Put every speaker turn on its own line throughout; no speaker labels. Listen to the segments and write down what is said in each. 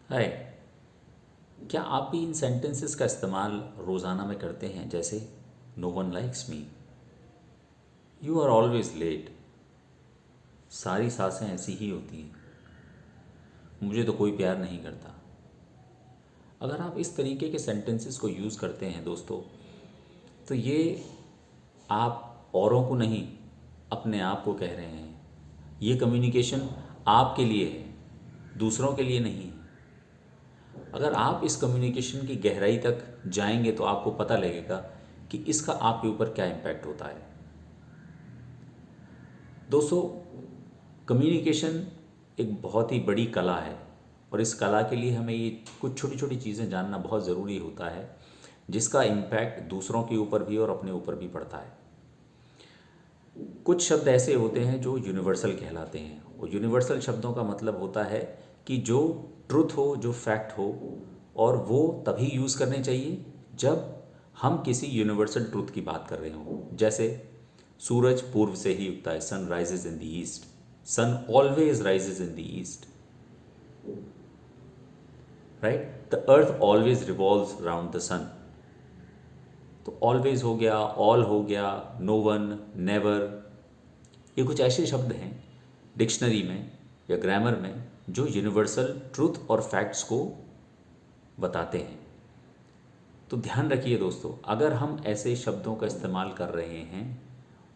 हाय। क्या आप भी इन सेंटेंसेस का इस्तेमाल रोज़ाना में करते हैं? जैसे no one likes me, you are always late, सारी सांसें ऐसी ही होती हैं, मुझे तो कोई प्यार नहीं करता। अगर आप इस तरीके के सेंटेंसेस को यूज़ करते हैं दोस्तों, तो ये आप औरों को नहीं, अपने आप को कह रहे हैं। ये कम्युनिकेशन आपके लिए है, दूसरों के लिए नहीं है। अगर आप इस कम्युनिकेशन की गहराई तक जाएंगे तो आपको पता लगेगा कि इसका आपके ऊपर क्या इम्पैक्ट होता है। दोस्तों, कम्युनिकेशन एक बहुत ही बड़ी कला है, और इस कला के लिए हमें ये कुछ छोटी छोटी चीज़ें जानना बहुत ज़रूरी होता है, जिसका इम्पैक्ट दूसरों के ऊपर भी और अपने ऊपर भी पड़ता है। कुछ शब्द ऐसे होते हैं जो यूनिवर्सल कहलाते हैं, और यूनिवर्सल शब्दों का मतलब होता है कि जो ट्रुथ हो, जो फैक्ट हो, और वो तभी यूज़ करने चाहिए जब हम किसी यूनिवर्सल ट्रुथ की बात कर रहे हों। जैसे सूरज पूर्व से ही उगता है, sun rises in the east, sun always rises in the east, right. The earth always revolves around the sun. तो ऑलवेज हो गया, ऑल हो गया, नो वन, नेवर, ये कुछ ऐसे शब्द हैं डिक्शनरी में या ग्रामर में जो यूनिवर्सल ट्रूथ और फैक्ट्स को बताते हैं। तो ध्यान रखिए दोस्तों, अगर हम ऐसे शब्दों का इस्तेमाल कर रहे हैं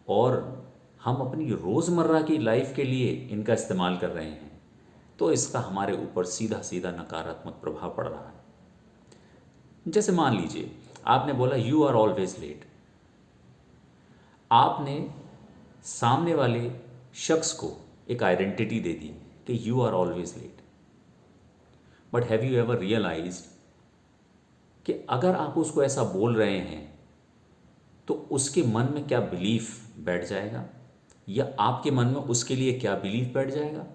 और हम अपनी रोज़मर्रा की लाइफ के लिए इनका इस्तेमाल कर रहे हैं, तो इसका हमारे ऊपर सीधा सीधा नकारात्मक प्रभाव पड़ रहा है। जैसे मान लीजिए आपने बोला यू आर ऑलवेज लेट। आपने सामने वाले शख्स को एक आइडेंटिटी दे दी कि you are always late. But have you ever realized कि अगर आप उसको ऐसा बोल रहे हैं तो उसके मन में क्या बिलीफ बैठ जाएगा, या आपके मन में उसके लिए क्या बिलीफ बैठ जाएगा?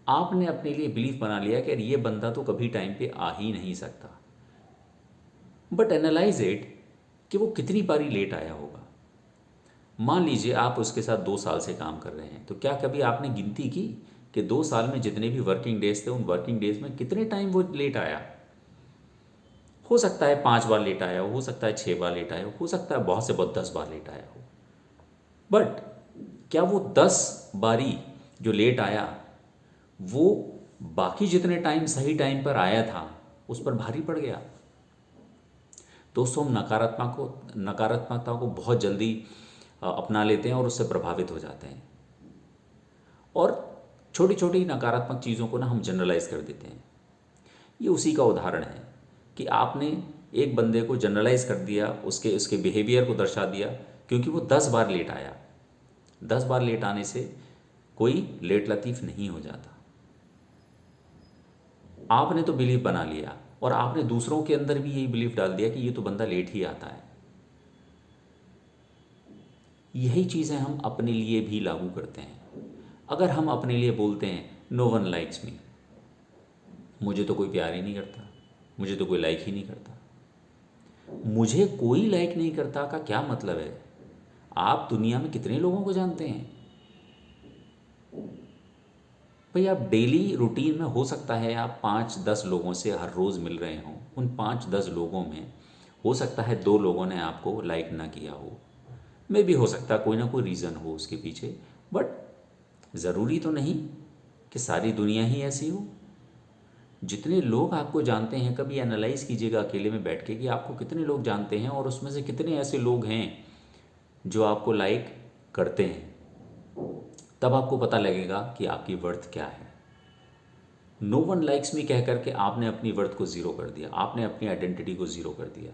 आपने अपने लिए बिलीफ बना लिया कि यार ये बंदा तो कभी टाइम पे आ ही नहीं सकता। बट एनालाइज इट कि वो कितनी बारी लेट आया होगा। मान लीजिए आप उसके साथ 2 साल से काम कर रहे हैं, तो क्या कभी आपने गिनती की कि 2 साल में जितने भी वर्किंग डेज थे, उन वर्किंग डेज में कितने टाइम वो लेट आया? हो सकता है 5 बार लेट आया हो सकता है 6 बार लेट आया हो सकता है बहुत से बहुत 10 बार लेट आया हो। बट क्या वो 10 बारी जो लेट आया, वो बाकी जितने टाइम सही टाइम पर आया था उस पर भारी पड़ गया? दोस्तों, हम नकारात्मकता को बहुत जल्दी अपना लेते हैं और उससे प्रभावित हो जाते हैं, और छोटी छोटी नकारात्मक चीज़ों को ना हम जनरलाइज कर देते हैं। ये उसी का उदाहरण है कि आपने एक बंदे को जनरलाइज कर दिया, उसके उसके बिहेवियर को दर्शा दिया, क्योंकि वो 10 बार लेट आया। 10 बार लेट आने से कोई लेट लतीफ़ नहीं हो जाता। आपने तो बिलीव बना लिया, और आपने दूसरों के अंदर भी यही बिलीव डाल दिया कि ये तो बंदा लेट ही आता है। यही चीज़ें हम अपने लिए भी लागू करते हैं। अगर हम अपने लिए बोलते हैं नो वन लाइक्स मी, मुझे तो कोई प्यार ही नहीं करता, मुझे तो कोई लाइक ही नहीं करता। मुझे कोई लाइक नहीं करता का क्या मतलब है? आप दुनिया में कितने लोगों को जानते हैं? भाई, आप डेली रूटीन में हो सकता है आप 5-10 लोगों से हर रोज़ मिल रहे हों, उन 5-10 लोगों में हो सकता है 2 लोगों ने आपको लाइक ना किया हो, मे भी हो सकता है कोई ना कोई रीज़न हो उसके पीछे। बट ज़रूरी तो नहीं कि सारी दुनिया ही ऐसी हो। जितने लोग आपको जानते हैं, कभी एनालाइज कीजिएगा अकेले में बैठ के कि आपको कितने लोग जानते हैं, और उसमें से कितने ऐसे लोग हैं जो आपको लाइक करते हैं। तब आपको पता लगेगा कि आपकी वर्थ क्या है। नो वन लाइक्स मी कह करके आपने अपनी वर्थ को ज़ीरो कर दिया, आपने अपनी आइडेंटिटी को ज़ीरो कर दिया।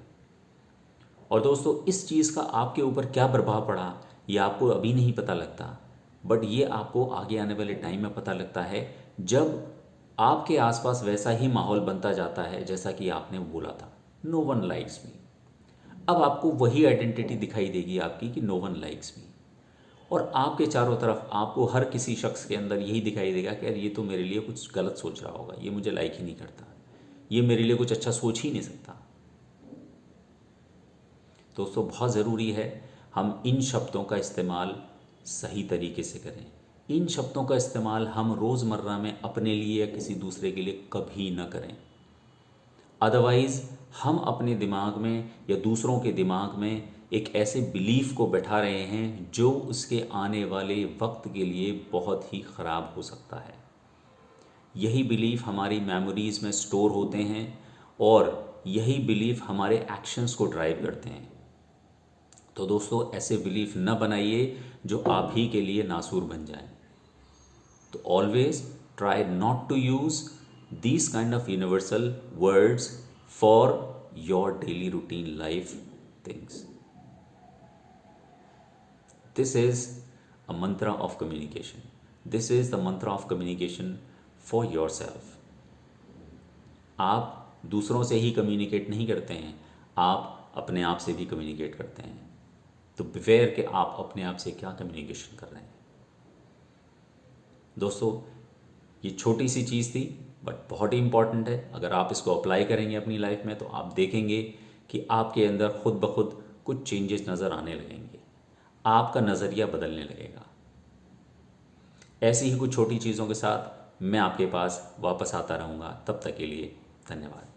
और दोस्तों, इस चीज़ का आपके ऊपर क्या प्रभाव पड़ा ये आपको अभी नहीं पता लगता, बट ये आपको आगे आने वाले टाइम में पता लगता है, जब आपके आसपास वैसा ही माहौल बनता जाता है जैसा कि आपने बोला था, नो वन लाइक्स मी। अब आपको वही आइडेंटिटी दिखाई देगी आपकी कि नो वन लाइक्स मी, और आपके चारों तरफ आपको हर किसी शख्स के अंदर यही दिखाई देगा कि यार ये तो मेरे लिए कुछ गलत सोच रहा होगा, ये मुझे लाइक ही नहीं करता, ये मेरे लिए कुछ अच्छा सोच ही नहीं सकता। दोस्तों, बहुत ज़रूरी है हम इन शब्दों का इस्तेमाल सही तरीके से करें। इन शब्दों का इस्तेमाल हम रोज़मर्रा में अपने लिए या किसी दूसरे के लिए कभी न करें। अदरवाइज़ हम अपने दिमाग में या दूसरों के दिमाग में एक ऐसे बिलीफ को बैठा रहे हैं जो उसके आने वाले वक्त के लिए बहुत ही ख़राब हो सकता है। यही बिलीफ हमारी मेमोरीज़ में स्टोर होते हैं और यही बिलीफ हमारे एक्शंस को ड्राइव करते हैं। तो दोस्तों, ऐसे बिलीफ न बनाइए जो आप ही के लिए नासूर बन जाएं। तो always try not to use these kind of universal words for your daily routine life things. This is a mantra of communication. This is the mantra of communication for yourself. आप दूसरों से ही कम्युनिकेट नहीं करते हैं, आप अपने आप से भी कम्युनिकेट करते हैं। तो बिवेयर कि आप अपने आप से क्या कम्युनिकेशन कर रहे हैं। दोस्तों, ये छोटी सी चीज़ थी बट बहुत ही इम्पॉर्टेंट है। अगर आप इसको अप्लाई करेंगे अपनी लाइफ में तो आप देखेंगे कि आपके अंदर खुद ब खुद कुछ चेंजेस नज़र आने लगेंगे, आपका नज़रिया बदलने लगेगा। ऐसी ही कुछ छोटी चीज़ों के साथ मैं आपके पास वापस आता रहूँगा। तब तक के लिए धन्यवाद।